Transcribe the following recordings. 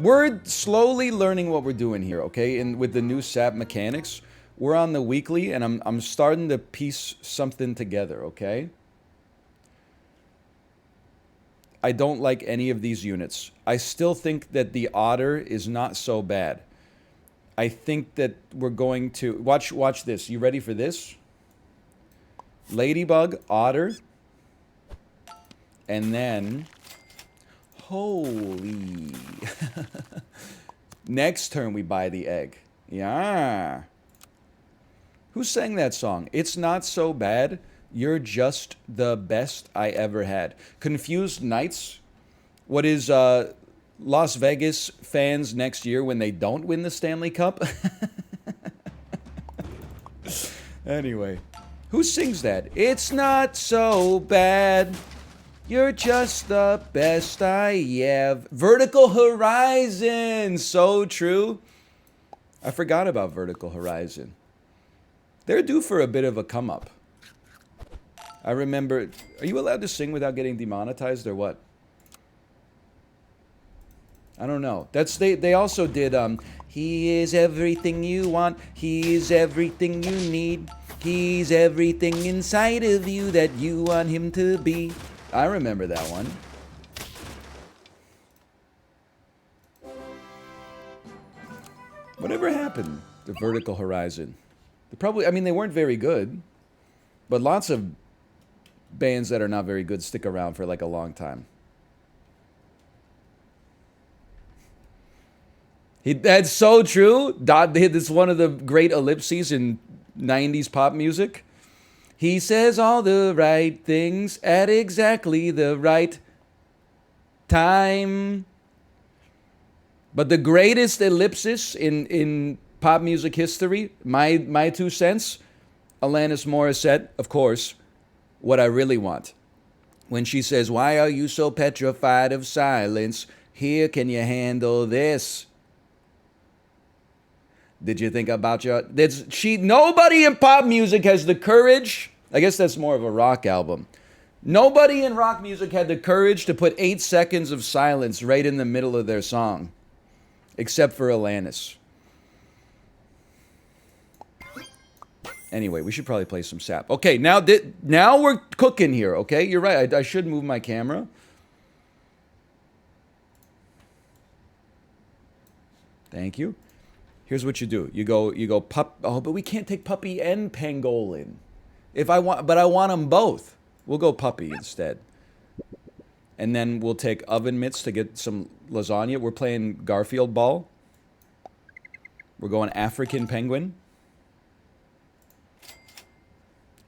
We're slowly learning what we're doing here, okay? And with the new SAP mechanics, we're on the weekly, and I'm starting to piece something together, okay? I don't like any of these units. I still think that the Otter is not so bad. I think that we're going to... Watch this. You ready for this? Ladybug, Otter, and then... Holy... Next turn we buy the egg. Yeah. Who sang that song? It's not so bad. You're just the best I ever had. Confused Knights. What is Las Vegas fans next year when they don't win the Stanley Cup? Anyway. Who sings that? It's not so bad. You're just the best I have. Vertical Horizon. So true. I forgot about Vertical Horizon. They're due for a bit of a come up. I remember... Are you allowed to sing without getting demonetized or what? I don't know. They also did He is everything you want. He is everything you need. He's everything inside of you that you want him to be. I remember that one. Whatever happened to Vertical Horizon? I mean, they weren't very good, but lots of bands that are not very good stick around for like a long time. That's so true. This is one of the great ellipses in 90s pop music. He says all the right things at exactly the right time. But the greatest ellipsis in pop music history, my 2 cents, Alanis Morissette, of course, What I Really Want. When she says, why are you so petrified of silence? Here, can you handle this? Did you think about your... Nobody in pop music has the courage... I guess that's more of a rock album. Nobody in rock music had the courage to put 8 seconds of silence right in the middle of their song. Except for Alanis. Anyway, we should probably play some SAP. Okay, now we're cooking here, okay? You're right, I should move my camera. Thank you. Here's what you do. You go pup. Oh, but we can't take puppy and pangolin. But I want them both. We'll go puppy instead. And then we'll take oven mitts to get some lasagna. We're playing Garfield ball. We're going African penguin.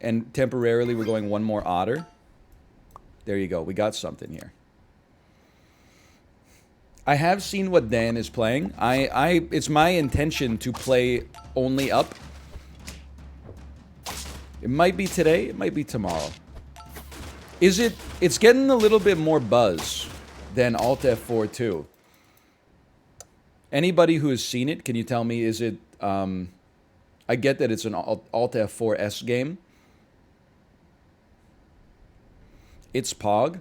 And temporarily we're going one more otter. There you go. We got something here. I have seen what Dan is playing. It's my intention to play only up. It might be today, it might be tomorrow. It's getting a little bit more buzz than Alt F4 too. Anybody who has seen it, can you tell me, is it, I get that it's an Alt F4S game. It's Pog.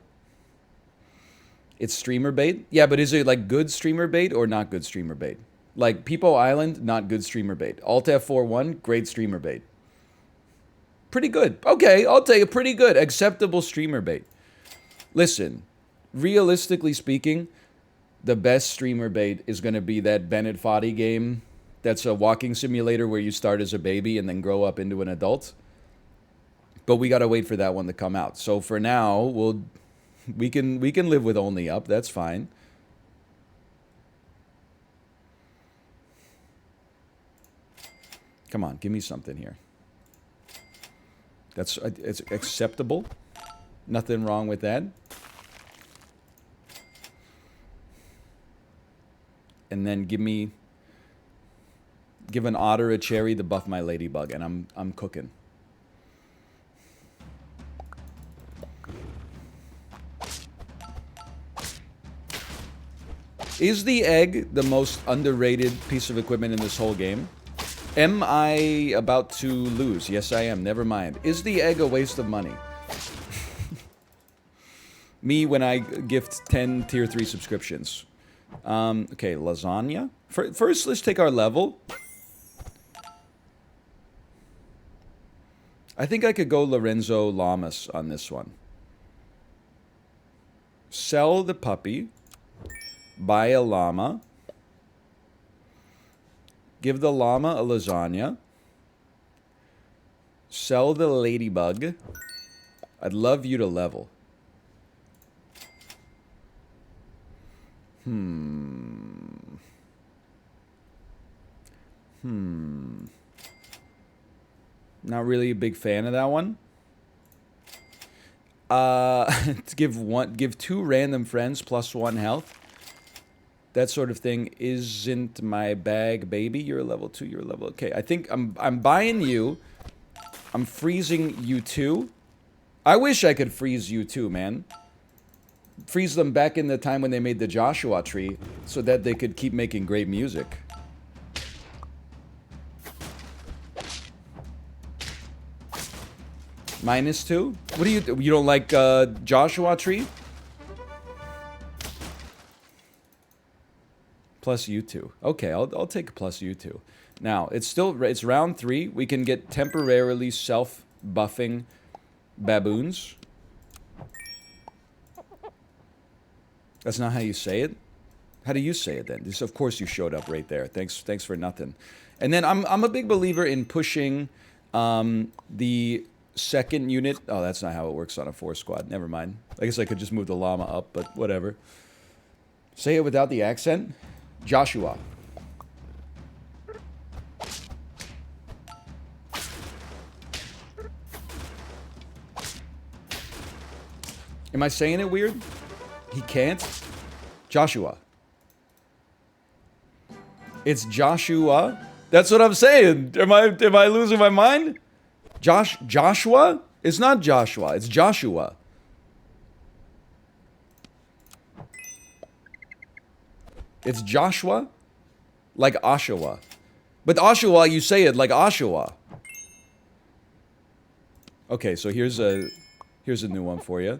It's streamer bait. Yeah, but is it like good streamer bait or not good streamer bait? Like Peepo Island, not good streamer bait. Alt F4-1, great streamer bait. Pretty good. Okay, I'll tell you, pretty good. Acceptable streamer bait. Listen, realistically speaking, the best streamer bait is going to be that Bennett Foddy game. That's a walking simulator where you start as a baby and then grow up into an adult. But we got to wait for that one to come out. So for now, we can live with only up. That's fine. Come on, give me something here. It's acceptable. Nothing wrong with that. And then give an otter a cherry to buff my ladybug, and I'm cooking. Is the egg the most underrated piece of equipment in this whole game? Am I about to lose? Yes, I am. Never mind. Is the egg a waste of money? Me when I gift 10 tier 3 subscriptions. Okay, lasagna. First, let's take our level. I think I could go Lorenzo Lamas on this one. Sell the puppy. Buy a llama. Give the llama a lasagna. Sell the ladybug. I'd love you to level. Not really a big fan of that one. To give 2 random friends +1 health. That sort of thing isn't my bag, baby. You're level 2, you're level... Okay, I think I'm buying you. I'm freezing you too. I wish I could freeze you too, man. Freeze them back in the time when they made the Joshua Tree so that they could keep making great music. -2? What do you don't like Joshua Tree? Plus U2. Okay, I'll take plus U2. Now, it's round 3. We can get temporarily self-buffing baboons. That's not how you say it? How do you say it then? Of course you showed up right there. Thanks for nothing. And then I'm a big believer in pushing the second unit. Oh, that's not how it works on a 4 squad. Never mind. I guess I could just move the llama up, but whatever. Say it without the accent. Joshua. Am I saying it weird? He can't? Joshua. It's Joshua? That's what I'm saying. Am I losing my mind? Joshua? It's not Joshua. It's Joshua. It's Joshua? Like Oshawa. But Oshawa, you say it like Oshawa. Okay, so here's a new one for you.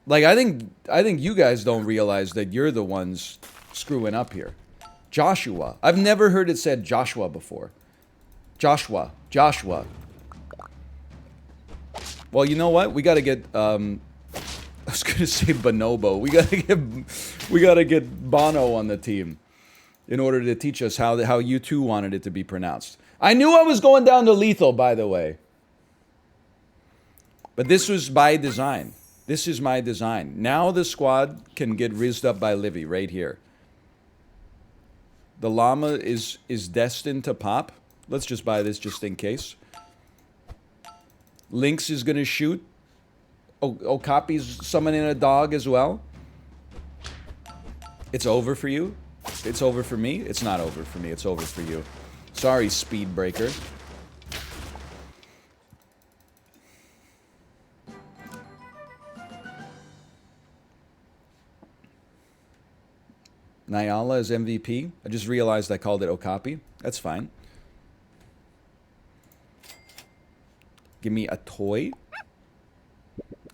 Like, I think you guys don't realize that you're the ones screwing up here. Joshua. I've never heard it said Joshua before. Joshua. Well, you know what? We gotta get, I was gonna say Bonobo. We gotta get Bono on the team in order to teach us how you two wanted it to be pronounced. I knew I was going down to lethal, by the way. But this was by design. This is my design. Now the squad can get rizzed up by Livy right here. The llama is destined to pop. Let's just buy this just in case. Lynx is gonna shoot. Okapi's summoning a dog as well. It's over for you. It's over for me. It's not over for me. It's over for you. Sorry, Speed Breaker. Nyala is MVP. I just realized I called it Okapi. That's fine. Give me a toy.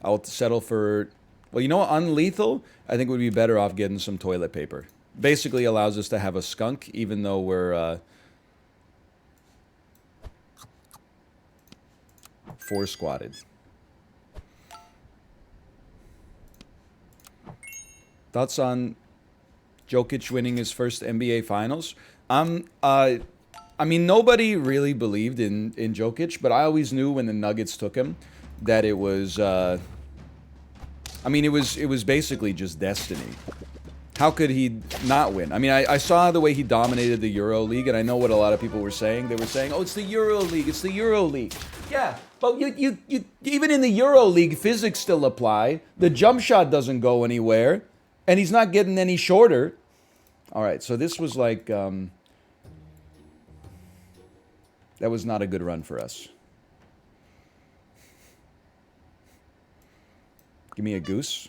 I'll settle for... Well, you know what? Unlethal, I think we'd be better off getting some toilet paper. Basically allows us to have a skunk, even though we're... 4 squatted. Thoughts on Jokic winning his first NBA Finals? I mean, nobody really believed in Jokic, but I always knew when the Nuggets took him that it was... I mean, it was basically just destiny. How could he not win? I mean, I saw the way he dominated the Euro League, and I know what a lot of people were saying. They were saying, "Oh, it's the Euro League. It's the Euro League." Yeah, but you even in the Euro League, physics still apply. The jump shot doesn't go anywhere, and he's not getting any shorter. All right, so this was like that was not a good run for us. Give me a goose.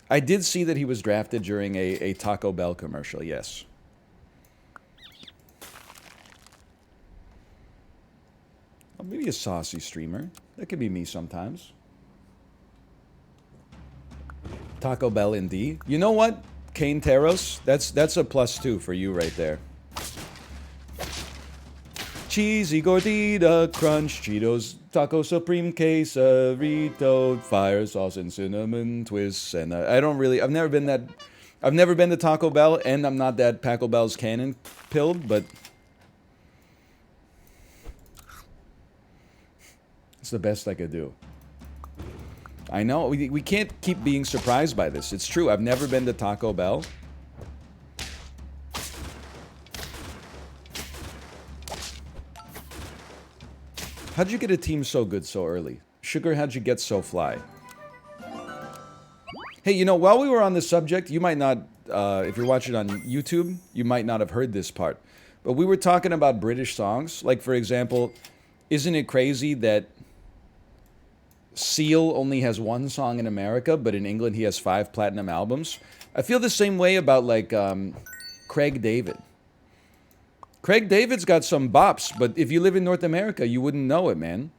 I did see that he was drafted during a Taco Bell commercial, yes. Well, maybe a saucy streamer. That could be me sometimes. Taco Bell in D. You know what? Cane Teros, that's a +2 for you right there. Cheesy gordita, crunch, Cheetos, taco supreme, quesarito, fire sauce and cinnamon twists. And I don't really, I've never been to Taco Bell, and I'm not that Taco Bell's canon pilled, but it's the best I could do. I know, we can't keep being surprised by this. It's true, I've never been to Taco Bell. How'd you get a team so good so early? Sugar, how'd you get so fly? Hey, you know, while we were on this subject, you might not, if you're watching on YouTube, you might not have heard this part. But we were talking about British songs. Like, for example, isn't it crazy that Seal only has one song in America, but in England he has 5 platinum albums? I feel the same way about, like, Craig David. Craig David's got some bops, but if you live in North America, you wouldn't know it, man.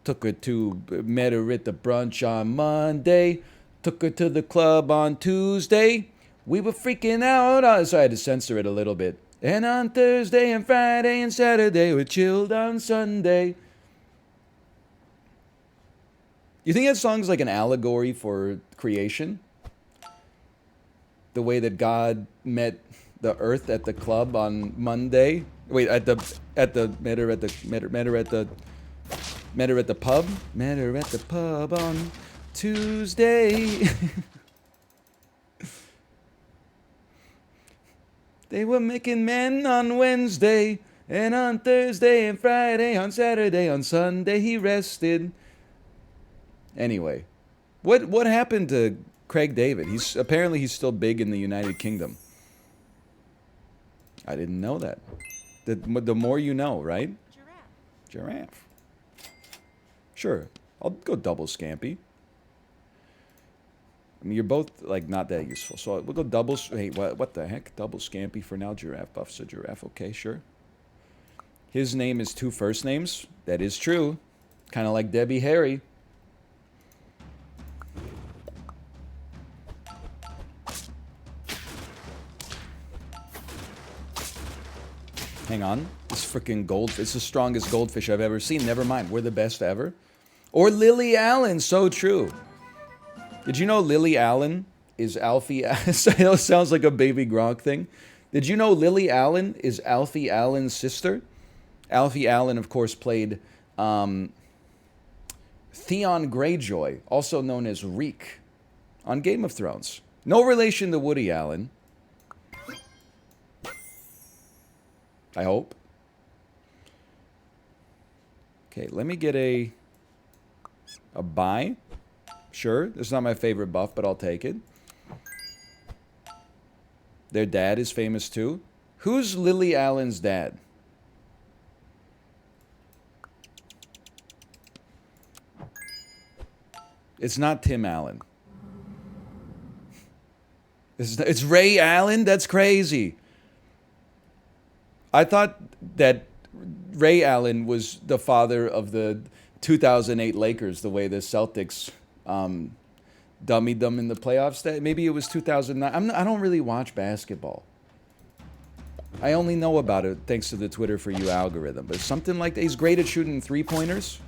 Took her to, met her at the brunch on Monday. Took her to the club on Tuesday. We were freaking out. So I had to censor it a little bit. And on Thursday and Friday and Saturday, we chilled on Sunday. You think that song's like an allegory for creation? The way that God met the earth at the club on Monday. Wait, met her at the pub. Met her at the pub on Tuesday. They were making men on Wednesday, and on Thursday and Friday, on Saturday, on Sunday he rested. Anyway, what happened to Craig David? Apparently he's still big in the United Kingdom. I didn't know that. The more you know, right? Giraffe. Sure, I'll go double Scampy. I mean, you're both, like, not that useful. So we'll go double... Hey, what the heck? Double Scampy for now. Giraffe buffs a giraffe. Okay, sure. His name is 2 first names. That is true. Kind of like Debbie Harry. Hang on. This freaking goldfish. It's the strongest goldfish I've ever seen. Never mind. We're the best ever. Or Lily Allen. So true. Did you know Lily Allen is Alfie? It sounds like a Baby Gronk thing. Did you know Lily Allen is Alfie Allen's sister? Alfie Allen, of course, played Theon Greyjoy, also known as Reek, on Game of Thrones. No relation to Woody Allen. I hope. Okay, let me get a buy. Sure, this is not my favorite buff, but I'll take it. Their dad is famous too. Who's Lily Allen's dad? It's not Tim Allen. It's Ray Allen? That's crazy. I thought that Ray Allen was the father of the 2008 Lakers, the way the Celtics dummied them in the playoffs. Maybe it was 2009. I don't really watch basketball. I only know about it thanks to the Twitter for You algorithm. But something like that. He's great at shooting 3-pointers.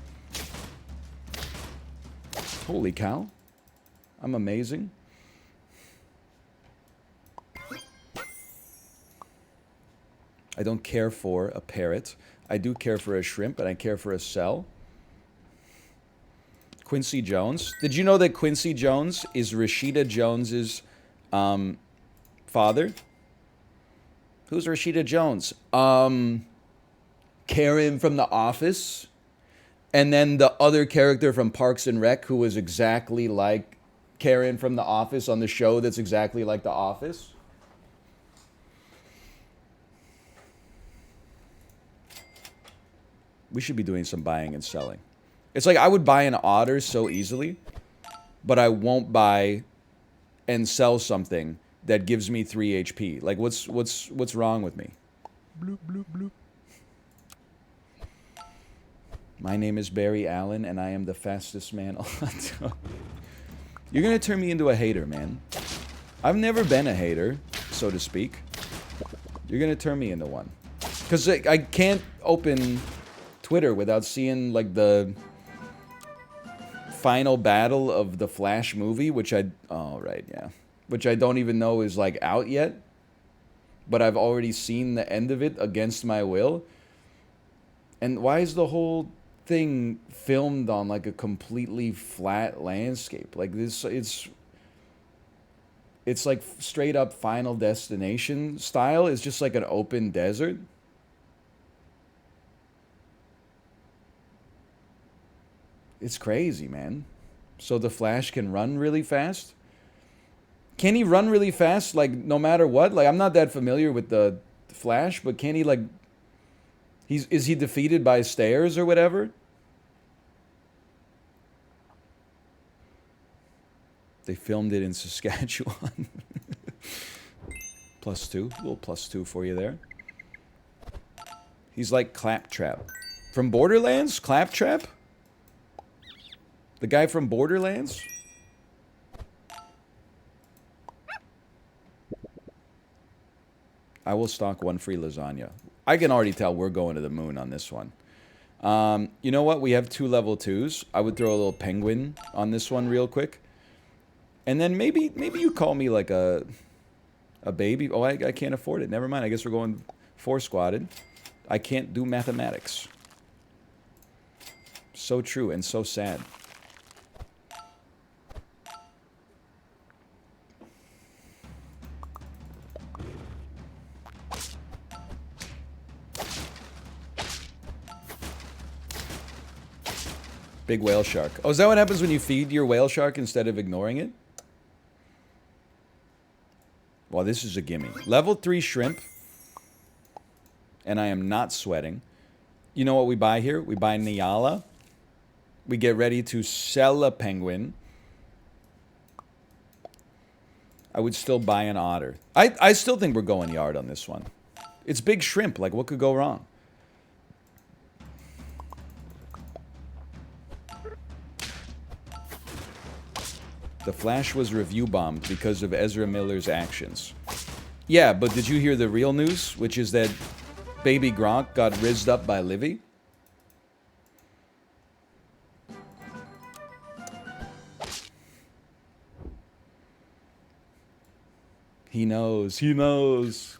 Holy cow. I'm amazing. I don't care for a parrot. I do care for a shrimp, and I care for a cell. Quincy Jones. Did you know that Quincy Jones is Rashida Jones's father? Who's Rashida Jones? Karen from The Office. And then the other character from Parks and Rec who was exactly like Karen from The Office on the show that's exactly like The Office. We should be doing some buying and selling. It's like I would buy an otter so easily, but I won't buy and sell something that gives me 3 HP. Like, what's wrong with me? Bloop, bloop, bloop. My name is Barry Allen, and I am the fastest man alive. You're gonna turn me into a hater, man. I've never been a hater, so to speak. You're gonna turn me into one. Because I can't open Twitter without seeing, like, the final battle of the Flash movie, which I... Oh, right, yeah. Which I don't even know is, like, out yet. But I've already seen the end of it against my will. And why is the whole thing filmed on, like, a completely flat landscape? Like, this... It's like straight up Final Destination style. It's just like an open desert. It's crazy, man. So the Flash can run really fast? Can he run really fast, like, no matter what? Like, I'm not that familiar with the Flash, but can he, like... Is he defeated by stairs or whatever? They filmed it in Saskatchewan. +2. A little +2 for you there. He's like Claptrap. From Borderlands? Claptrap? The guy from Borderlands? I will stock one free lasagna. I can already tell we're going to the moon on this one. You know what? We have 2 level 2s. I would throw a little penguin on this one real quick. And then maybe you call me like a baby. Oh, I can't afford it. Never mind. I guess we're going 4 squatted. I can't do mathematics. So true and so sad. Big whale shark. Oh, is that what happens when you feed your whale shark instead of ignoring it? Well, this is a gimme. Level 3 shrimp. And I am not sweating. You know what we buy here? We buy Nyala. We get ready to sell a penguin. I would still buy an otter. I still think we're going yard on this one. It's big shrimp. Like, what could go wrong? The Flash was review bombed because of Ezra Miller's actions. Yeah, but did you hear the real news? Which is that Baby Gronk got rizzed up by Livy? He knows. He knows.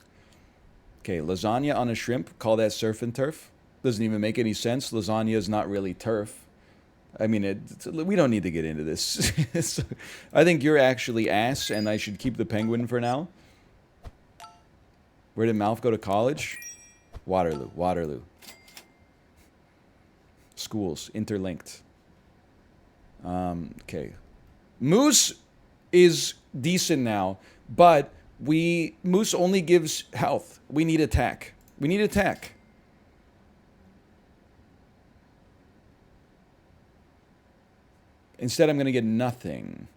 Okay, lasagna on a shrimp. Call that surf and turf. Doesn't even make any sense. Lasagna is not really turf. I mean, we don't need to get into this. I think you're actually ass, and I should keep the penguin for now. Where did Malf go to college? Waterloo. Waterloo. Schools. Interlinked. Okay. Moose is decent now, but Moose only gives health. We need attack. We need attack. Instead, I'm going to get nothing.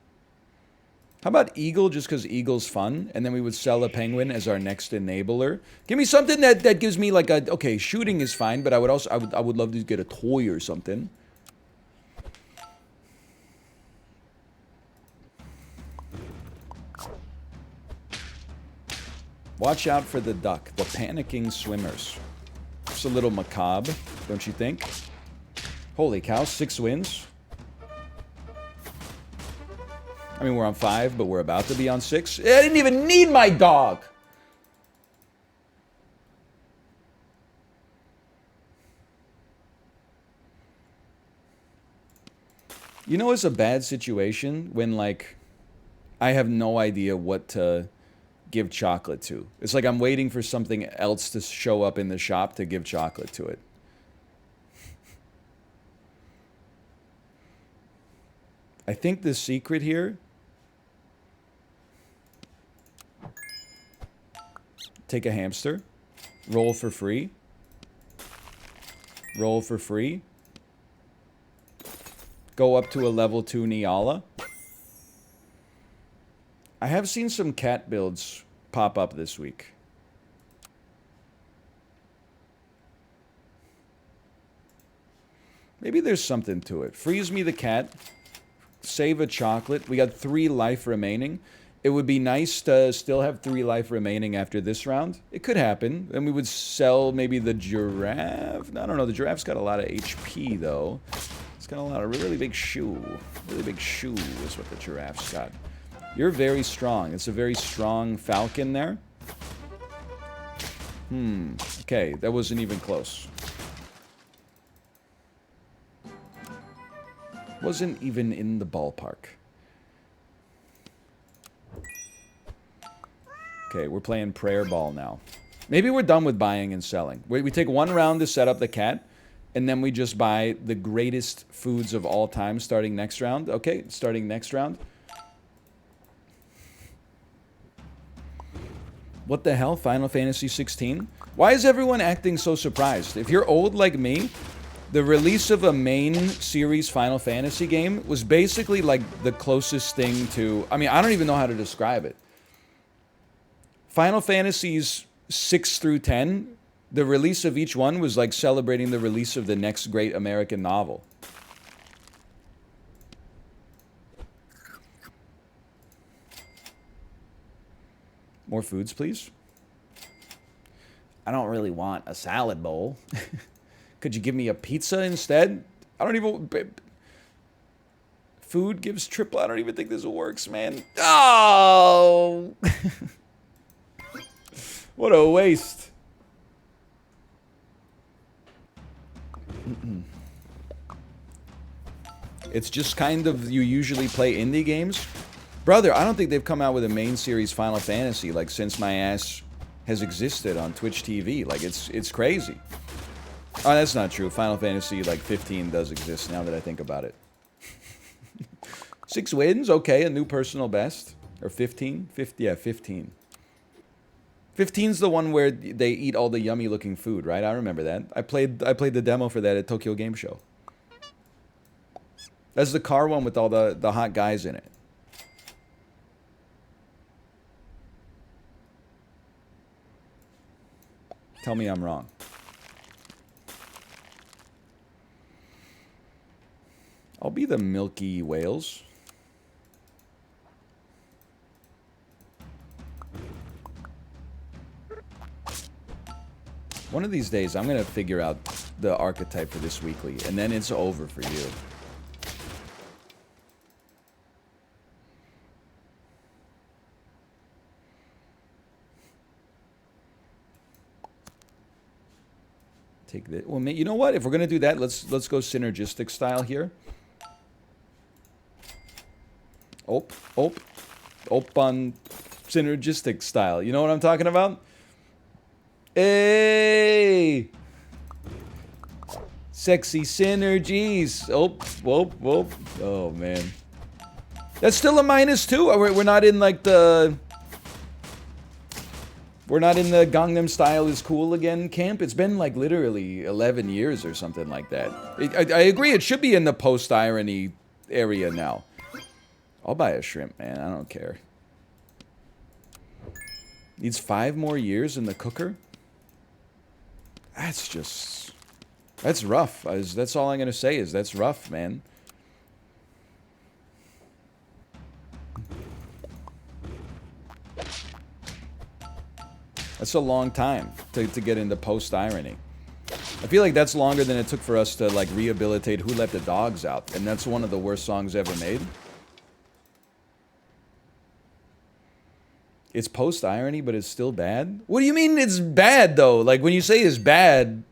How about Eagle, just because Eagle's fun? And then we would sell a penguin as our next enabler. Give me something that gives me like a... Okay, shooting is fine, but I would also... I would love to get a toy or something. Watch out for the duck. The panicking swimmers. It's a little macabre, don't you think? Holy cow, 6 wins. I mean, we're on 5, but we're about to be on 6. I didn't even need my dog! You know, it's a bad situation when, like, I have no idea what to give chocolate to. It's like I'm waiting for something else to show up in the shop to give chocolate to it. I think the secret here... Take a hamster. Roll for free. Roll for free. Go up to a level 2 Nyala. I have seen some cat builds pop up this week. Maybe there's something to it. Freeze me the cat. save a chocolate. We got 3 life remaining. It would be nice to still have 3 life remaining after this round. It could happen. And we would sell maybe the giraffe. I don't know. The giraffe's got a lot of HP, though. It's got a lot of really big shoe. Really big shoe is what the giraffe's got. You're very strong. It's a very strong falcon there. Okay, that wasn't even close. Wasn't even in the ballpark. Okay, we're playing prayer ball now. Maybe we're done with buying and selling. We take 1 round to set up the cat, and then we just buy the greatest foods of all time starting next round. Okay, starting next round. What the hell? Final Fantasy 16? Why is everyone acting so surprised? If you're old like me, the release of a main series Final Fantasy game was basically like the closest thing to... I mean, I don't even know how to describe it. Final Fantasies 6 through 10, the release of each one was like celebrating the release of the next great American novel. More foods, please. I don't really want a salad bowl. Could you give me a pizza instead? I don't even... Food gives triple. I don't even think this works, man. Oh! What a waste. It's just kind of... You usually play indie games. Brother, I don't think they've come out with a main series Final Fantasy, like, since my ass has existed on Twitch TV. Like, it's crazy. Oh, that's not true. Final Fantasy, like, 15 does exist now that I think about it. 6 wins? Okay, a new personal best. Or 15? Yeah, 15. 15's the one where they eat all the yummy-looking food, right? I remember that. I played the demo for that at Tokyo Game Show. That's the car one with all the hot guys in it. Tell me I'm wrong. I'll be the milky whales. One of these days, I'm going to figure out the archetype for this weekly, and then it's over for you. Take this. Well, you know what? If we're gonna do that, let's go synergistic style here. On synergistic style. You know what I'm talking about? Hey, sexy synergies. Oh man, that's still a -2. We're not in like the. We're not in the Gangnam Style is cool again camp. It's been like literally 11 years or something like that. I agree, it should be in the post-irony area now. I'll buy a shrimp, man. I don't care. Needs 5 more years in the cooker? That's just... That's rough. That's all I'm going to say is that's rough, man. That's a long time to get into post-irony. I feel like that's longer than it took for us to, like, rehabilitate Who Let the Dogs Out. And that's one of the worst songs ever made. It's post-irony, but it's still bad? What do you mean it's bad, though? Like, when you say it's bad,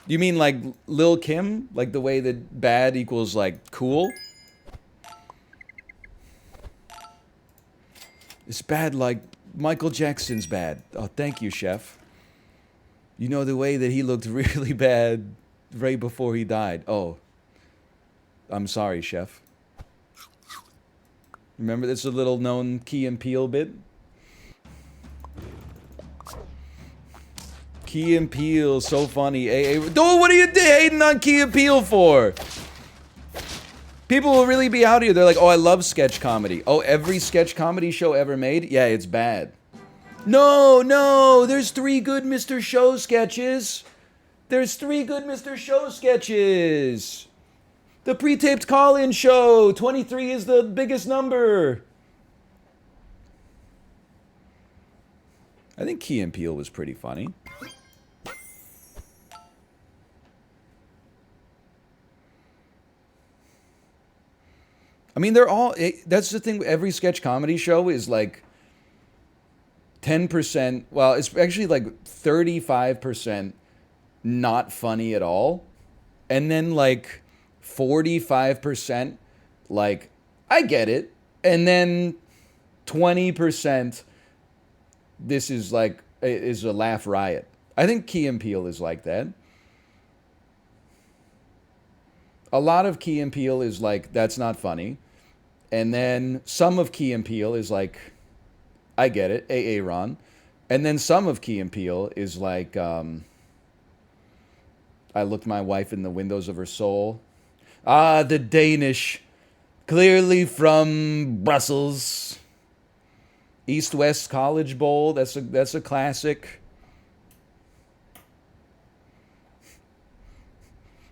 you mean, like, Lil' Kim? Like, the way that bad equals, like, cool? It's bad like... Michael Jackson's bad. Oh, thank you, chef. You know the way that he looked really bad right before he died. Oh. I'm sorry, chef. Remember this a little known Key and Peele bit? Key and Peele, so funny. Dude, what are you hating on Key and Peele for? People will really be out here. They're like, oh, I love sketch comedy. Oh, every sketch comedy show ever made? Yeah, it's bad. No, there's 3 good Mr. Show sketches. There's 3 good Mr. Show sketches. The pre-taped call-in show. 23 is the biggest number. I think Key and Peele was pretty funny. I mean, they're all... That's the thing. Every sketch comedy show is like 10%... Well, it's actually like 35% not funny at all. And then like 45% like, I get it. And then 20% this is like... is a laugh riot. I think Key and Peele is like that. A lot of Key and Peele is like, that's not funny. And then some of Key and Peele is like, I get it, Ron. And then some of Key and Peele is like, I looked my wife in the windows of her soul. Ah, the Danish. Clearly from Brussels. East-West College Bowl, that's a classic.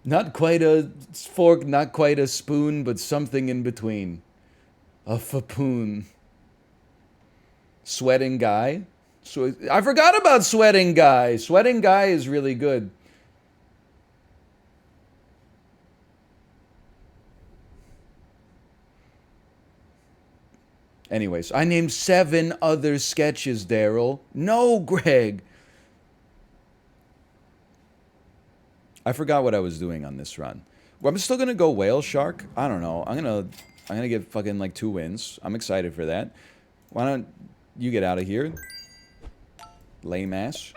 Not quite a fork, not quite a spoon, but something in between. A fapoon. Sweating Guy. So I forgot about Sweating Guy. Sweating Guy is really good. Anyways, I named 7 other sketches, Daryl. No, Greg. I forgot what I was doing on this run. Well, I'm still gonna go whale shark. I don't know. I'm gonna get fucking like 2 wins. I'm excited for that. Why don't you get out of here, lame ass?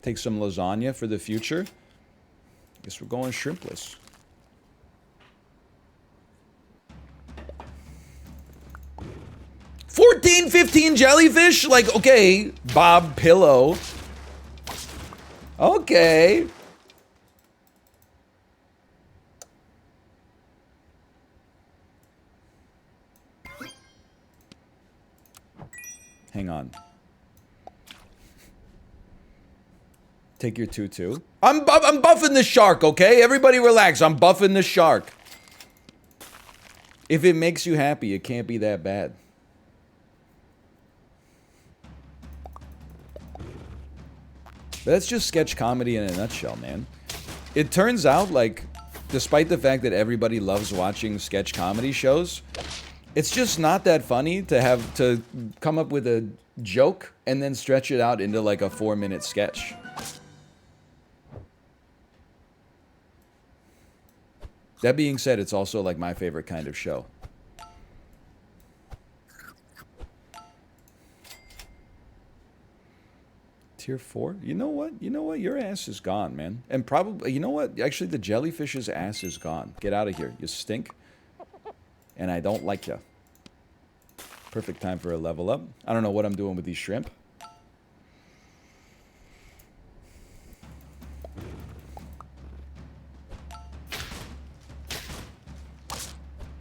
Take some lasagna for the future. Guess we're going shrimpless. $14.15 jellyfish? Like, okay, Bob Pillow. Okay. Hang on. Take your 2-2. I'm buffing the shark, okay? Everybody relax. I'm buffing the shark. If it makes you happy, it can't be that bad. That's just sketch comedy in a nutshell, man. It turns out, like, despite the fact that everybody loves watching sketch comedy shows, it's just not that funny to have to come up with a joke and then stretch it out into like a 4-minute sketch. That being said, it's also like my favorite kind of show. Tier 4? You know what? You know what? Your ass is gone, man. And probably, you know what? Actually, the jellyfish's ass is gone. Get out of here. You stink. And I don't like you. Perfect time for a level up. I don't know what I'm doing with these shrimp.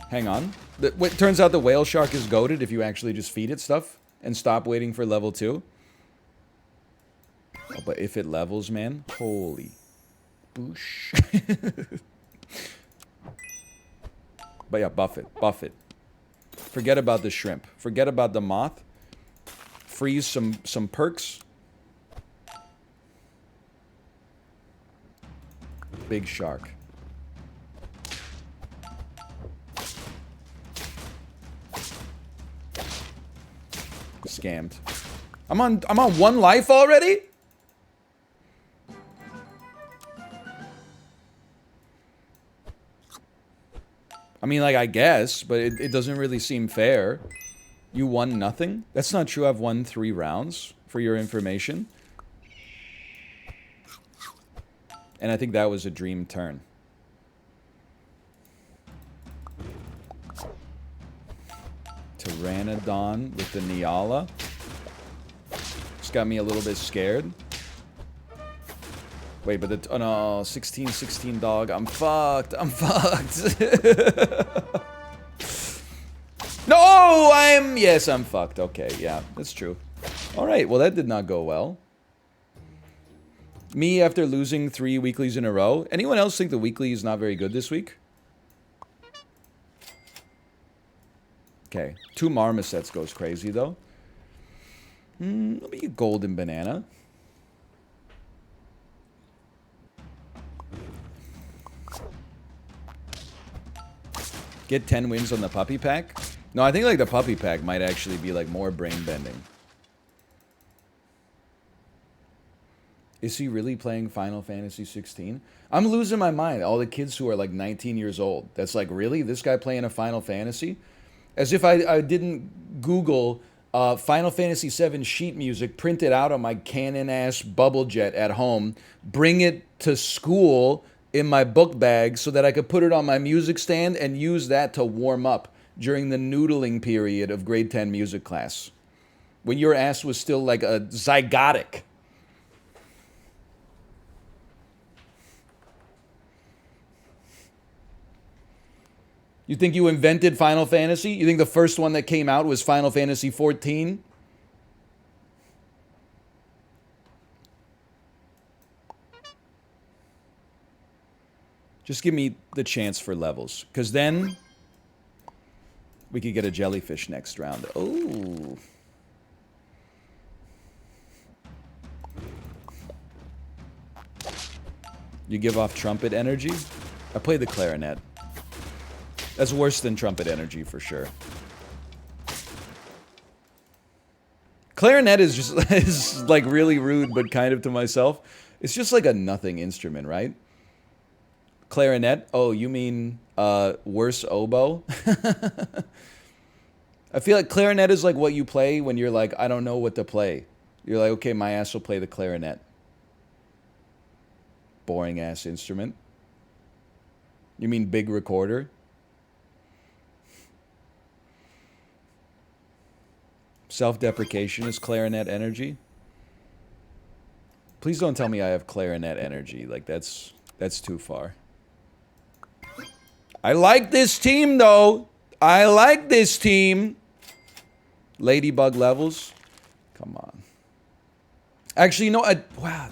Hang on. It turns out the whale shark is goated if you actually just feed it stuff and stop waiting for level 2. Oh, but if it levels, man, holy boosh. But yeah, buff it. Buff it. Forget about the shrimp. Forget about the moth. Freeze some perks. Big shark. Scammed. I'm on 1 life already? I mean, like, I guess, but it doesn't really seem fair. You won nothing? That's not true. I've won 3 rounds, for your information. And I think that was a dream turn. Pteranodon with the Niala. It's got me a little bit scared. Wait, but the... Oh no, 16 dog. I'm fucked. I'm fucked. No, yes, I'm fucked. Okay, yeah, that's true. Alright, well that did not go well. Me after losing 3 weeklies in a row. Anyone else think the weekly is not very good this week? Okay. 2 marmosets goes crazy, though. Let me get golden banana. Get 10 wins on the puppy pack. No, I think like the puppy pack might actually be like more brain bending. Is he really playing Final Fantasy 16? I'm losing my mind. All the kids who are like 19 years old. That's like, really? This guy playing a Final Fantasy? As if I didn't Google Final Fantasy 7 sheet music, print it out on my Canon-ass bubble jet at home, bring it to school in my book bag so that I could put it on my music stand and use that to warm up during the noodling period of grade 10 music class. When your ass was still like a zygotic. You think you invented Final Fantasy? You think the first one that came out was Final Fantasy 14? Just give me the chance for levels. Because then we could get a jellyfish next round. Oh. You give off trumpet energy? I play the clarinet. That's worse than trumpet energy for sure. Clarinet is just is like really rude, but kind of to myself. It's just like a nothing instrument, right? Clarinet? Oh, you mean worse oboe? I feel like clarinet is like what you play when you're like, I don't know what to play. You're like, okay, my ass will play the clarinet. Boring ass instrument. You mean big recorder? Self-deprecation is clarinet energy. Please don't tell me I have clarinet energy. Like, that's too far. I like this team, though. I like this team. Ladybug levels. Come on. Actually, no, wow.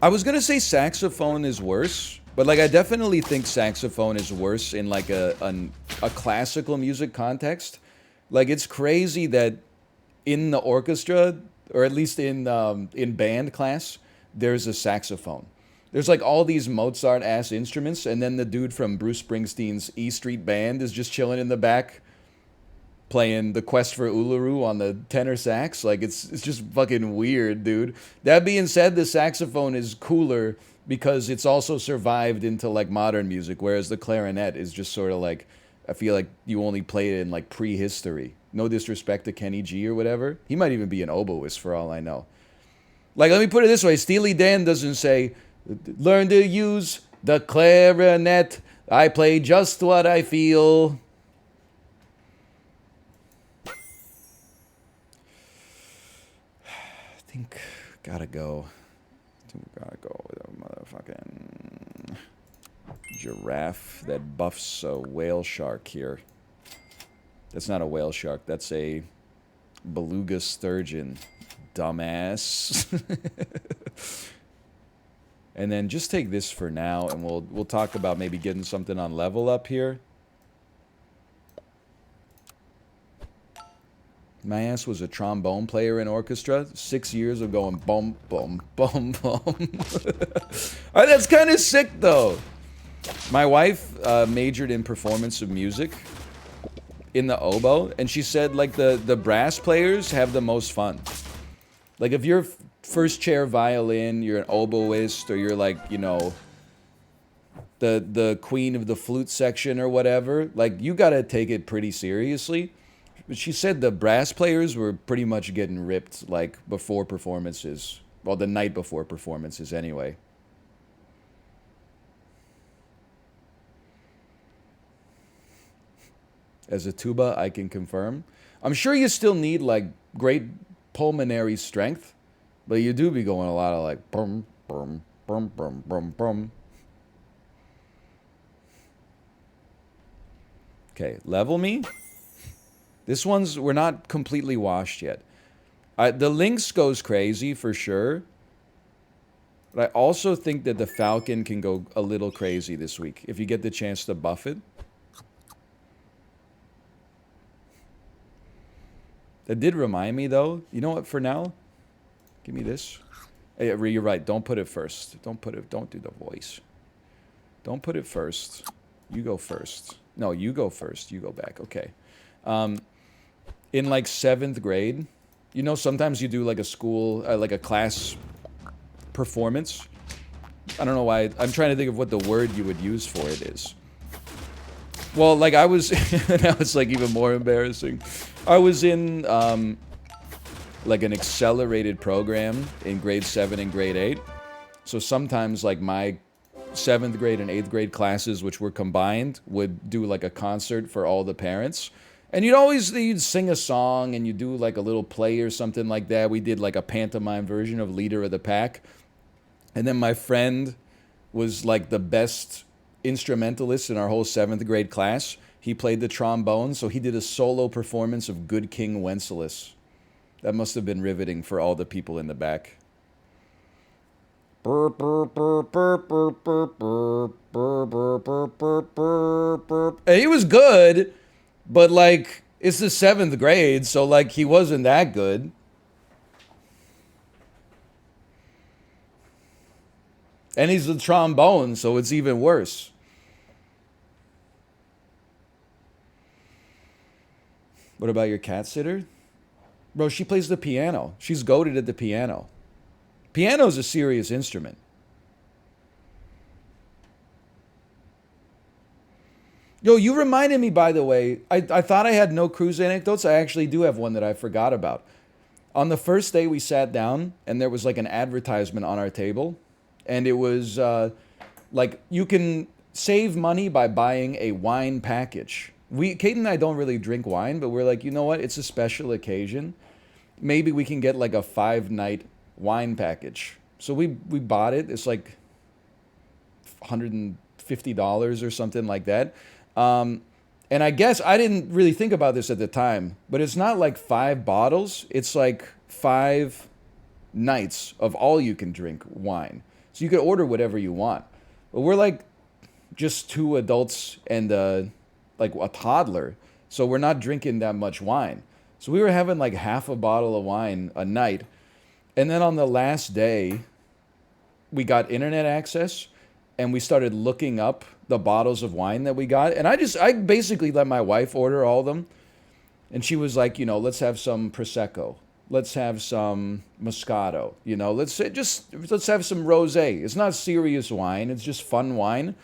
I was going to say saxophone is worse. But, like, I definitely think saxophone is worse in, like, a classical music context. Like, it's crazy that in the orchestra, or at least in band class, there's a saxophone. There's like all these Mozart-ass instruments, and then the dude from Bruce Springsteen's E Street Band is just chilling in the back, playing The Quest for Uluru on the tenor sax. Like, it's just fucking weird, dude. That being said, the saxophone is cooler because it's also survived into like modern music, whereas the clarinet is just sort of like, I feel like you only play it in like prehistory. No disrespect to Kenny G or whatever. He might even be an oboist for all I know. Like, let me put it this way. Steely Dan doesn't say, learn to use the clarinet. I play just what I feel. I think gotta go. I think we gotta go with a motherfucking giraffe that buffs a whale shark here. That's not a whale shark. That's a beluga sturgeon, dumbass. And then just take this for now, and we'll talk about maybe getting something on level up here. My ass was a trombone player in orchestra. 6 years of going bum, bum, bum, bum. That's kind of sick, though. My wife majored in performance of music in the oboe, and she said, like, the brass players have the most fun. Like, if you're first chair violin, you're an oboist, or you're like, you know, the queen of the flute section or whatever, like, you gotta take it pretty seriously. But she said the brass players were pretty much getting ripped, like, before performances. Well, the night before performances, anyway. As a tuba, I can confirm. I'm sure you still need, like, great pulmonary strength, but you do be going a lot of, like, brum, brum, brum, brum, brum, brum. Okay, level me. This one's, we're not completely washed yet. The Lynx goes crazy, for sure. But I also think that the Falcon can go a little crazy this week if you get the chance to buff it. That did remind me, though. You know what? For now, give me this. Hey, you're right. Don't put it first. Don't put it. Don't do the voice. Don't put it first. You go first. No, you go first. You go back. Okay. In like 7th grade, you know, sometimes you do like a school, like a class performance. I don't know why. I'm trying to think of what the word you would use for it is. Well, like I was, now it's like even more embarrassing. I was in like an accelerated program in grade 7 and grade 8. So sometimes like my 7th grade and 8th grade classes, which were combined, would do like a concert for all the parents. And you'd sing a song and you do like a little play or something like that. We did like a pantomime version of Leader of the Pack. And then my friend was like the best instrumentalist in our whole 7th grade class. He played the trombone, so he did a solo performance of Good King Wenceslas. That must have been riveting for all the people in the back. And he was good, but like it's the 7th grade, so like he wasn't that good. And he's the trombone, so it's even worse. What about your cat sitter? Bro, she plays the piano. She's goated at the piano. Piano's a serious instrument. Yo, you reminded me, by the way, I thought I had no cruise anecdotes. I actually do have one that I forgot about. On the first day we sat down, and there was like an advertisement on our table. And it was like, you can save money by buying a wine package. Kate and I don't really drink wine, but we're like, you know what? It's a special occasion. Maybe we can get like a 5-night wine package. So we bought it. It's like $150 or something like that. And I guess I didn't really think about this at the time, but it's not like 5 bottles. It's like 5 nights of all you can drink wine. So you could order whatever you want. But we're like just 2 adults and like a toddler. So we're not drinking that much wine. So we were having like half a bottle of wine a night. And then on the last day, we got internet access and we started looking up the bottles of wine that we got. And I basically let my wife order all of them. And she was like, you know, let's have some Prosecco. Let's have some Moscato. You know, let's have some rosé. It's not serious wine. It's just fun wine.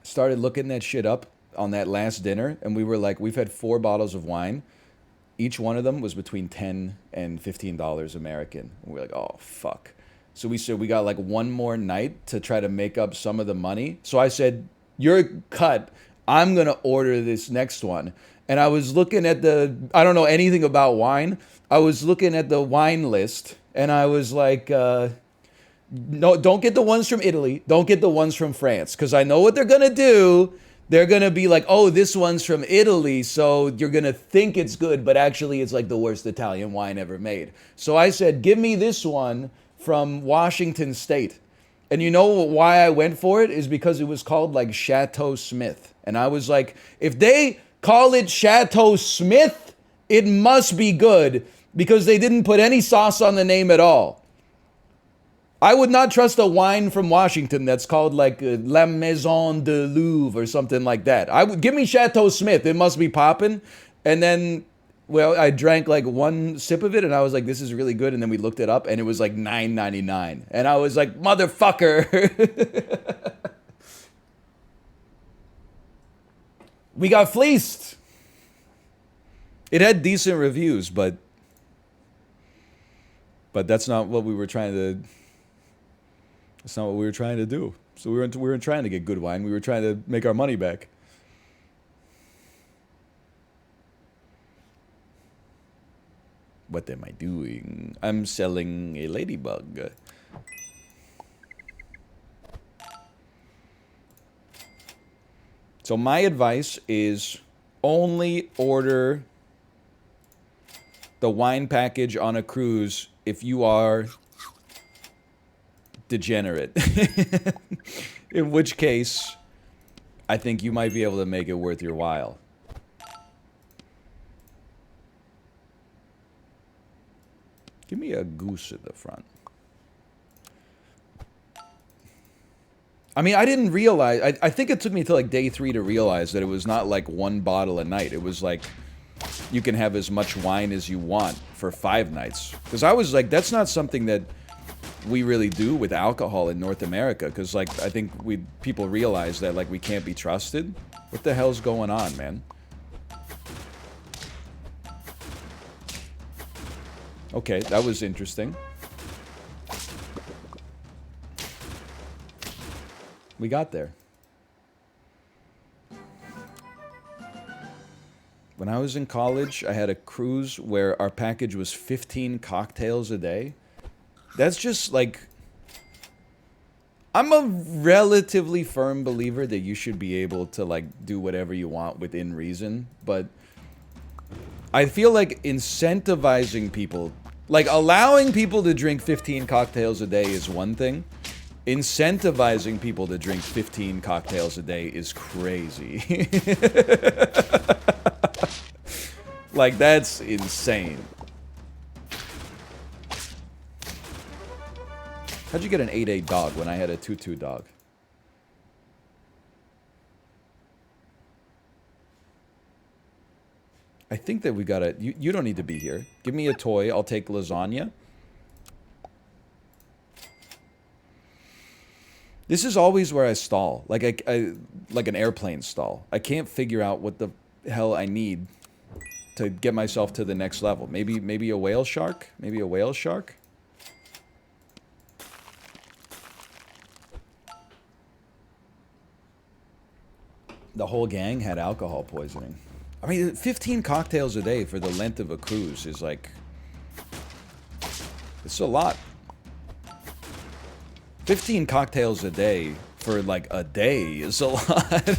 Started looking that shit up on that last dinner. And we were like, we've had 4 bottles of wine. Each one of them was between $10 and $15 American. And we're like, oh, fuck. So we said we got like one more night to try to make up some of the money. So I said, you're cut. I'm going to order this next one. And I was looking at I don't know anything about wine. I was looking at the wine list and I was like, no, don't get the ones from Italy. Don't get the ones from France. Because I know what they're going to do. They're going to be like, oh, this one's from Italy, so you're going to think it's good, but actually it's like the worst Italian wine ever made. So I said, give me this one from Washington State. And you know why I went for it? Is because it was called like Chateau Smith. And I was like, if they call it Chateau Smith, it must be good because they didn't put any sauce on the name at all. I would not trust a wine from Washington that's called like La Maison de Louvre or something like that. Give me Chateau Smith. It must be popping. And then, well, I drank like one sip of it and I was like, this is really good. And then we looked it up and it was like $9.99. And I was like, motherfucker. We got fleeced. It had decent reviews, but that's not what we were trying to. That's not what we were trying to do. So we weren't trying to get good wine. We were trying to make our money back. What am I doing? I'm selling a ladybug. So my advice is only order the wine package on a cruise if you are degenerate. In which case, I think you might be able to make it worth your while. Give me a goose at the front. I mean, I didn't realize... I think it took me to like day 3 to realize that it was not like 1 bottle a night. It was like... you can have as much wine as you want for 5 nights. Because I was like, that's not something that we really do with alcohol in North America. Because like, I think people realize that like we can't be trusted. What the hell's going on, man? Okay, that was interesting. We got there. When I was in college, I had a cruise where our package was 15 cocktails a day. That's just like... I'm a relatively firm believer that you should be able to like do whatever you want within reason, but I feel like incentivizing people, like allowing people to drink 15 cocktails a day is one thing. Incentivizing people to drink 15 cocktails a day is crazy. Like, that's insane. How'd you get an 8-8 dog when I had a 2-2 dog? I think that we gotta... You don't need to be here. Give me a toy. I'll take lasagna. This is always where I stall. Like, like an airplane stall. I can't figure out what the hell I need to get myself to the next level. Maybe a whale shark? Maybe a whale shark? The whole gang had alcohol poisoning. I mean, 15 cocktails a day for the length of a cruise is like... it's a lot. 15 cocktails a day for like a day is a lot.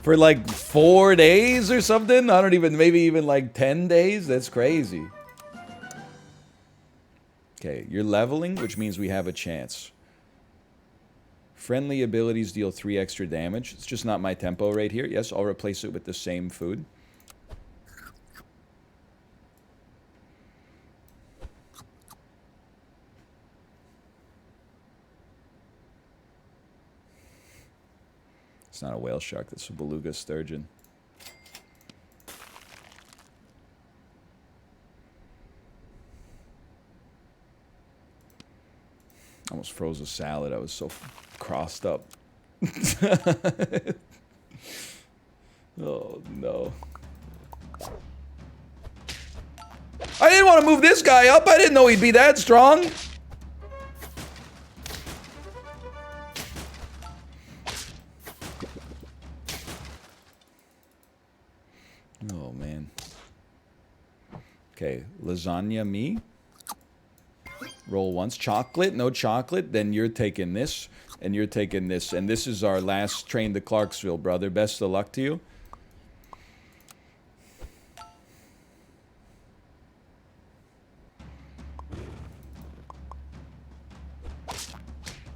For like 4 days or something? I don't even, maybe even like 10 days? That's crazy. Okay, you're leveling, which means we have a chance. Friendly abilities deal 3 extra damage. It's just not my tempo right here. Yes, I'll replace it with the same food. It's not a whale shark, that's a beluga sturgeon. I almost froze a salad, I was so crossed up. Oh no. I didn't want to move this guy up, I didn't know he'd be that strong. Oh, man. Okay, lasagna me. Roll once. Chocolate, no chocolate. Then you're taking this, and you're taking this. And this is our last train to Clarksville, brother. Best of luck to you.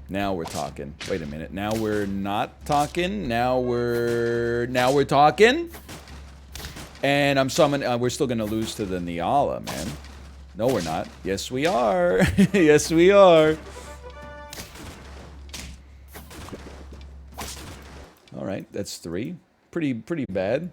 Now we're talking. Wait a minute. Now we're not talking. Now we're talking. And I'm summoning... we're still going to lose to the Nyala, man. No, we're not. Yes, we are. Yes, we are. All right, that's 3. Pretty bad.